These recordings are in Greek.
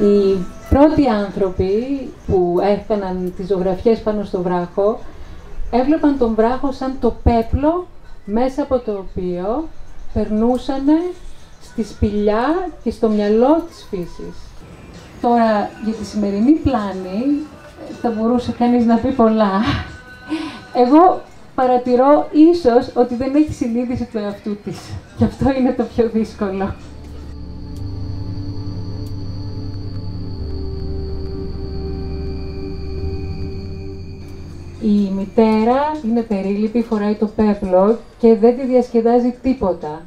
Οι πρώτοι άνθρωποι που έκαναν τις ζωγραφιές πάνω στο βράχο έβλεπαν τον βράχο σαν το πέπλο μέσα από το οποίο περνούσαν στη σπηλιά και στο μυαλό της φύσης. Τώρα, για τη σημερινή πλάνη θα μπορούσε κανείς να πει πολλά. Εγώ παρατηρώ ίσως ότι δεν έχει συνείδηση του εαυτού της. Και αυτό είναι το πιο δύσκολο. Η μητέρα είναι περίληπη, φοράει το πέπλο και δεν τη διασκεδάζει τίποτα.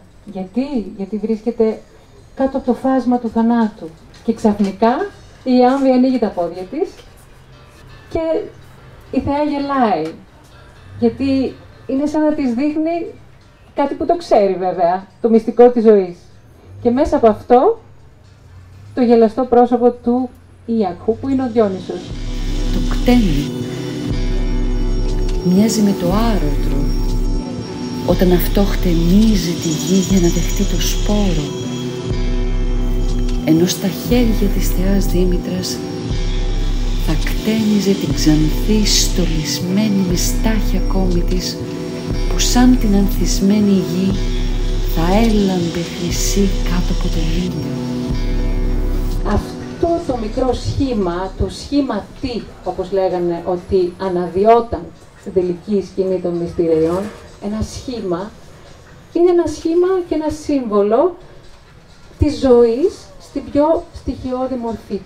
Γιατί βρίσκεται κάτω από το φάσμα του θανάτου. Και ξαφνικά η Άμβη ανοίγει τα πόδια της και η θεά γελάει. Γιατί είναι σαν να της δείχνει κάτι που το ξέρει βέβαια, το μυστικό της ζωής. Και μέσα από αυτό το γελαστό πρόσωπο του Ιακού που είναι ο Διόνυσος. Το κτέμι μοιάζει με το άρωτρο όταν αυτό χτενίζει τη γη για να δεχτεί το σπόρο, ενώ στα χέρια της θεάς Δήμητρας θα κτένιζε την ξανθή στολισμένη μιστάχια κόμη της που σαν την ανθισμένη γη θα έλαμπε χρυσή κάτω από τον ήλιο. Αυτό το μικρό σχήμα, το σχήμα τι, όπως λέγανε ότι αναδυόταν στην τελική σκηνή των μυστηριών, ένα σχήμα, είναι ένα σχήμα και ένα σύμβολο της ζωής στην πιο στοιχειώδη μορφή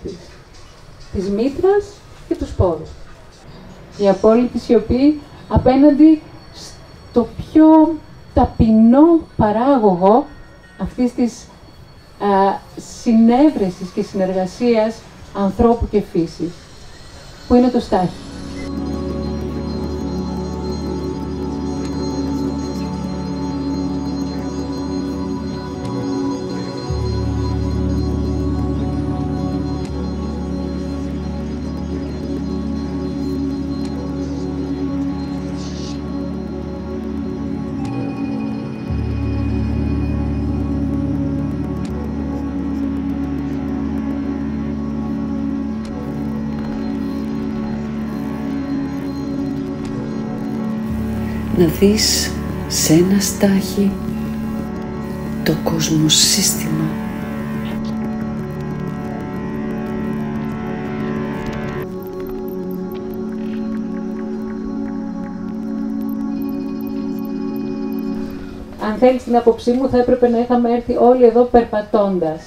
της μήτρας και του σπόρου. Η απόλυτη σιωπή απέναντι στο πιο ταπεινό παράγωγο αυτής της συνέβρεσης και συνεργασίας ανθρώπου και φύσης, που είναι το στάχι. Να δεις σε ένα στάχι το κοσμοσύστημα. Αν θέλεις την άποψή μου, θα έπρεπε να είχαμε έρθει όλοι εδώ περπατώντας.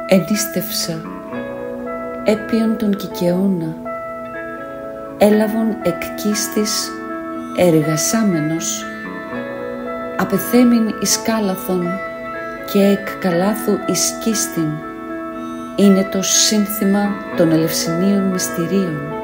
Ενίστευσα έπιον τον Κικαιώνα, έλαβον εκ κίστης εργασάμενος, απεθέμην εις κάλαθον και εκ καλάθου εις κίστην, είναι το σύνθημα των ελευσινίων μυστηρίων.